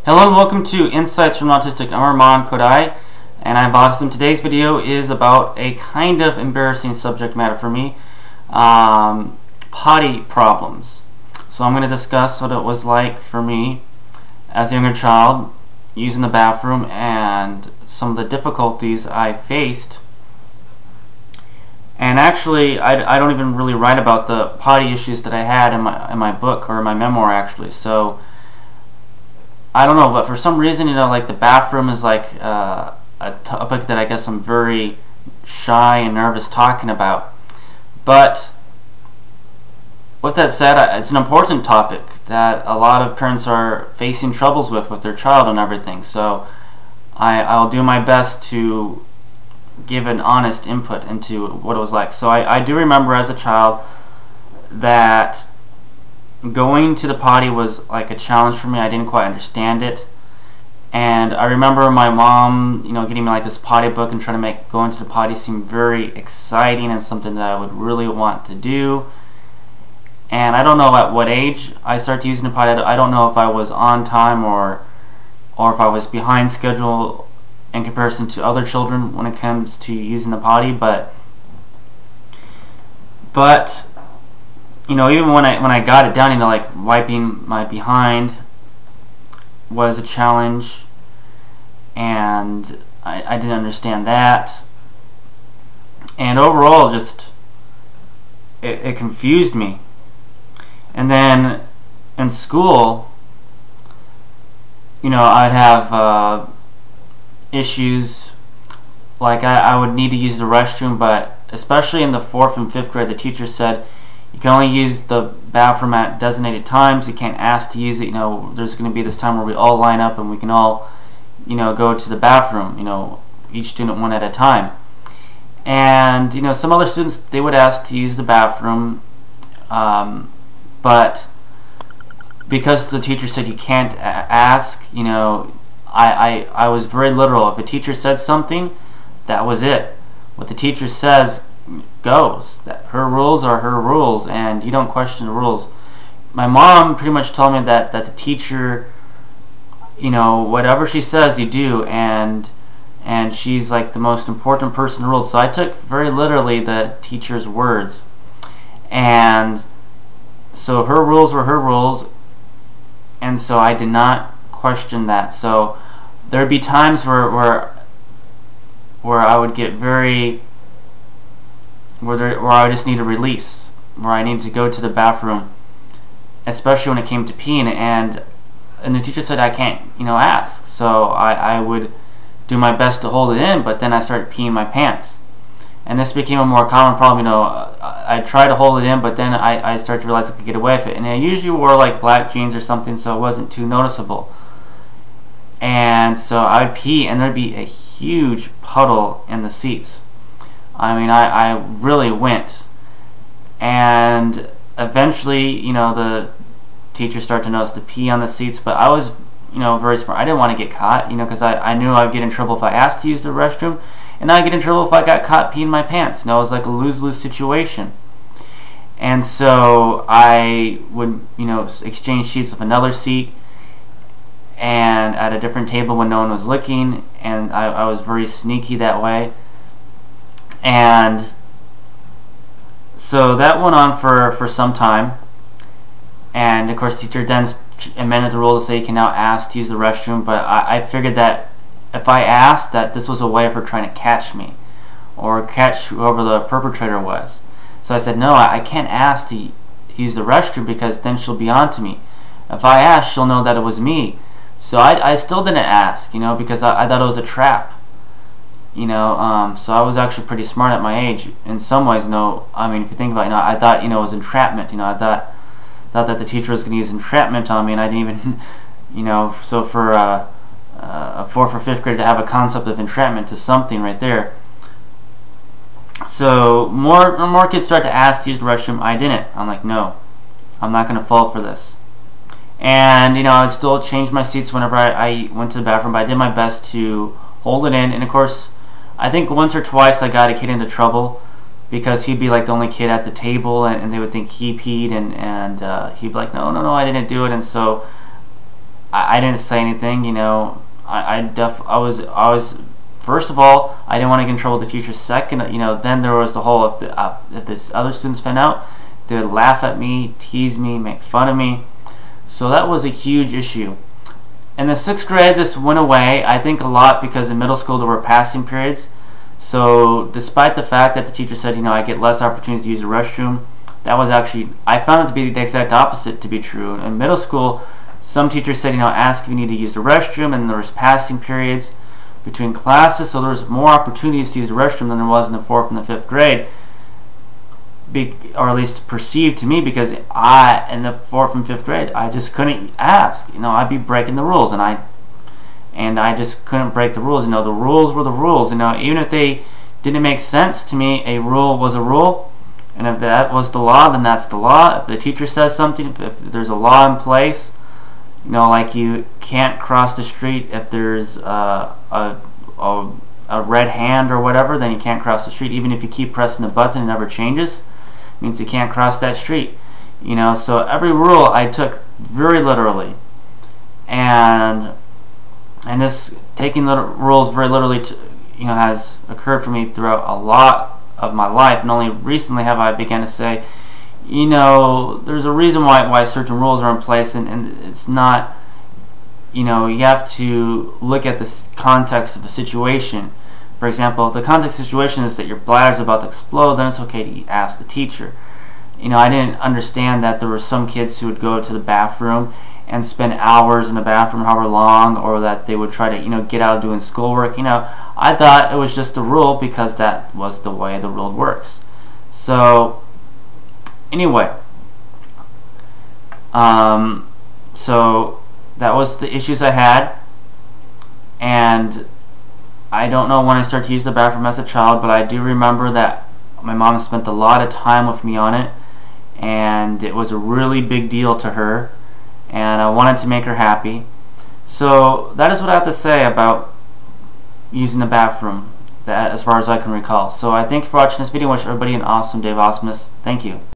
Hello and welcome to Insights from Autistic. I'm Arman Khodaei and I have Autism. Today's video is about a kind of embarrassing subject matter for me, potty problems. So I'm going to discuss what it was like for me as a younger child using the bathroom and some of the difficulties I faced. And actually, I don't even really write about the potty issues that I had in my book or my memoir actually. So I don't know, but for some reason, like the bathroom is like a topic that I guess I'm very shy and nervous talking about. But with that said, it's an important topic that a lot of parents are facing troubles with their child and everything. So I'll do my best to give an honest input into what it was like. So I do remember as a child that going to the potty was like a challenge for me. I didn't quite understand it, and I remember my mom, getting me like this potty book and trying to make going to the potty seem very exciting and something that I would really want to do. And I don't know at what age I started using the potty. I don't know if I was on time or if I was behind schedule in comparison to other children when it comes to using the potty, but even when I got it down, like wiping my behind was a challenge, and I didn't understand that, and overall just it confused me. And then in school, I'd have issues like I would need to use the restroom, but especially in the 4th and 5th grade, the teacher said you can only use the bathroom at designated times. You can't ask to use it. There's going to be this time where we all line up and we can all, go to the bathroom. Each student one at a time. And some other students, they would ask to use the bathroom, but because the teacher said you can't ask, I was very literal. If a teacher said something, that was it. What the teacher says goes. That her rules are her rules, and you don't question the rules. My mom pretty much told me that the teacher, whatever she says, you do, and she's like the most important person in the world. So I took very literally the teacher's words, and so her rules were her rules, and so I did not question that. So there'd be times where I would get very where I just need a release, where I need to go to the bathroom, especially when it came to peeing, and the teacher said I can't ask, so I would do my best to hold it in, but then I started peeing my pants, and this became a more common problem. I tried to hold it in, but then I started to realize I could get away with it, and I usually wore like black jeans or something, so it wasn't too noticeable. And so I would pee, and there'd be a huge puddle in the seats. I mean, I really went. And eventually, the teachers started to notice the pee on the seats, but I was, very smart. I didn't want to get caught, because I knew I'd get in trouble if I asked to use the restroom, and I'd get in trouble if I got caught peeing my pants. It was like a lose-lose situation. And so I would, exchange seats with another seat, and at a different table when no one was looking, and I was very sneaky that way. And so that went on for some time, and of course the teacher then amended the rule to say you can now ask to use the restroom, but I figured that if I asked, that this was a way of her trying to catch me or catch whoever the perpetrator was. So I said, no, I can't ask to use the restroom because then she'll be on to me. If I ask, she'll know that it was me. So I still didn't ask, because I thought it was a trap. So I was actually pretty smart at my age in some ways. I mean, if you think about it, I thought, it was entrapment. I thought that the teacher was going to use entrapment on me, and I didn't even, so for a 4th or 5th grade to have a concept of entrapment is something right there. So more kids start to ask to use the restroom. I didn't. I'm like, no, I'm not going to fall for this. And I would still change my seats whenever I went to the bathroom, but I did my best to hold it in. And of course, I think once or twice I got a kid into trouble because he'd be like the only kid at the table, and they would think he peed, and he'd be like, no, I didn't do it. And so I didn't say anything. I was first of all, I didn't want to get in trouble with the teacher. Second, then there was the whole if this other students found out, they would laugh at me, tease me, make fun of me. So that was a huge issue. In the 6th grade, this went away, I think a lot because in middle school there were passing periods. So despite the fact that the teacher said, I get less opportunities to use the restroom, that was actually, I found it to be the exact opposite to be true. In middle school, some teachers said, ask if you need to use the restroom, and there was passing periods between classes, so there was more opportunities to use the restroom than there was in the 4th and the 5th grade. Or at least perceived to me, because in the 4th and 5th grade, I just couldn't ask. I'd be breaking the rules, and I just couldn't break the rules. The rules were the rules. Even if they didn't make sense to me, a rule was a rule, and if that was the law, then that's the law. If the teacher says something, if there's a law in place, like you can't cross the street if there's a red hand or whatever, then you can't cross the street. Even if you keep pressing the button, it never changes. It means you can't cross that street. So every rule I took very literally, and this taking the rules very literally, has occurred for me throughout a lot of my life. And only recently have I begun to say, there's a reason why certain rules are in place, and it's not. You have to look at the context of a situation. For example, if the context of the situation is that your bladder is about to explode, then it's okay to ask the teacher. I didn't understand that there were some kids who would go to the bathroom and spend hours in the bathroom, however long, or that they would try to, get out of doing schoolwork. I thought it was just a rule because that was the way the world works. So, anyway, so that was the issues I had, and I don't know when I started to use the bathroom as a child, but I do remember that my mom spent a lot of time with me on it, and it was a really big deal to her, and I wanted to make her happy. So that is what I have to say about using the bathroom, that as far as I can recall. So I thank you for watching this video. I wish everybody an awesome day of awesomeness. Thank you.